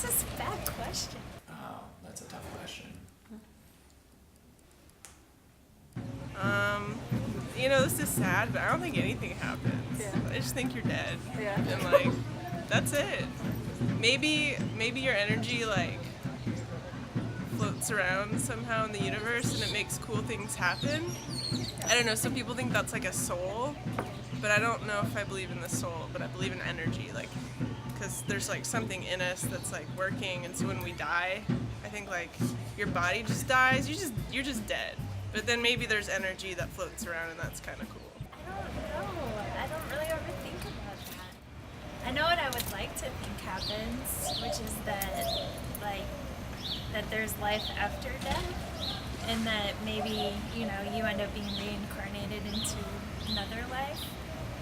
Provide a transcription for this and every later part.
This is a bad question. Oh, that's a tough question. This is sad, but I don't think anything happens. Yeah. I just think you're dead. Yeah. And that's it. Maybe your energy floats around somehow in the universe and it makes cool things happen. I don't know, some people think that's like a soul, but I don't know if I believe in the soul, but I believe in energy, because there's something in us that's working, and so when we die, I think your body just dies, you're just dead. But then maybe there's energy that floats around, and that's kind of cool. I don't know. I don't really ever think about that. I know what I would like to think happens, which is that there's life after death, and that maybe, you end up being reincarnated into another life.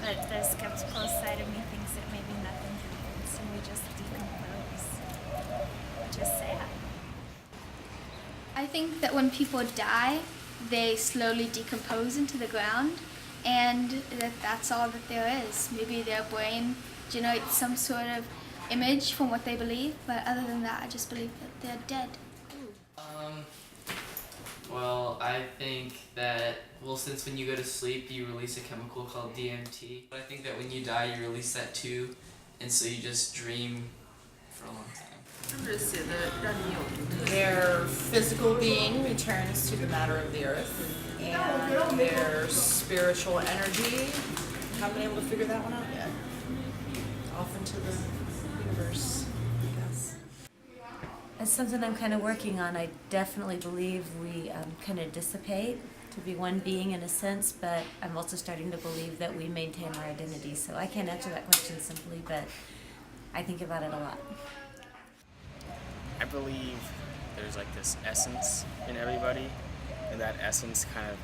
But the skeptical side of me thinks that maybe nothing happens and we just decompose, which is sad. I think that when people die, they slowly decompose into the ground, and that's all that there is. Maybe their brain generates some sort of image from what they believe, but other than that, I just believe that they're dead. Well, I think that, since when you go to sleep, you release a chemical called DMT. But I think that when you die, you release that too, and so you just dream for a long time. Their physical being returns to the matter of the earth, and their spiritual energy, haven't been able to figure that one out yet. Off into the universe, I guess. It's something I'm kind of working on. I definitely believe we kind of dissipate to be one being in a sense, but I'm also starting to believe that we maintain our identity. So I can't answer that question simply, but I think about it a lot. I believe there's this essence in everybody, and that essence kind of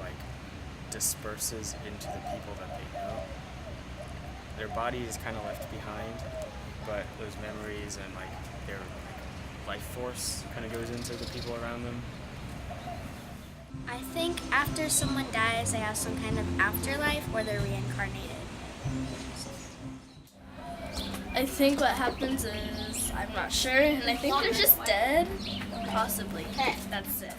disperses into the people that they know. Their body is kind of left behind, but those memories and their life force kind of goes into the people around them. I think after someone dies, they have some kind of afterlife or they're reincarnated. I think what happens is, I'm not sure, and I think they're just dead. Possibly. That's it.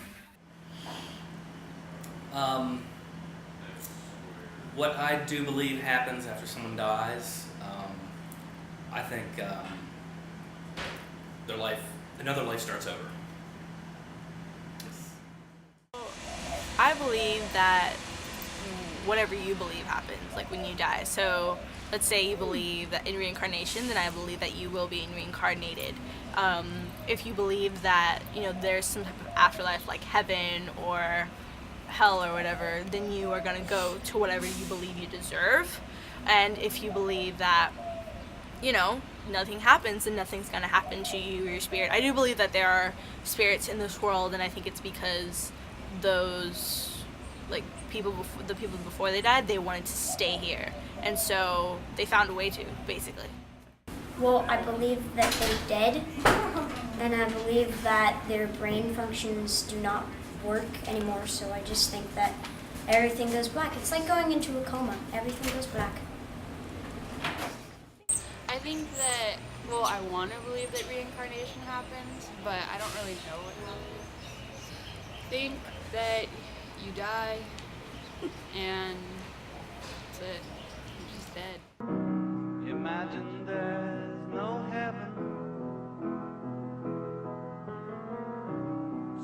What I do believe happens after someone dies, I think another life starts over. I believe that whatever you believe happens, when you die. So let's say you believe that in reincarnation, then I believe that you will be reincarnated. If you believe that, there's some type of afterlife like heaven or hell or whatever, then you are going to go to whatever you believe you deserve. And if you believe that, nothing happens, then nothing's going to happen to you or your spirit. I do believe that there are spirits in this world, and I think it's because those the people before they died, they wanted to stay here, and so they found a way to, basically. Well, I believe that they're dead, and I believe that their brain functions do not work anymore, so I just think that everything goes black. It's like going into a coma. Everything goes black. I think that, I want to believe that reincarnation happens, but I don't really know what happens. I think that you die, and that's it. You're just dead. Imagine there's no heaven.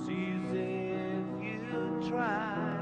See if you try.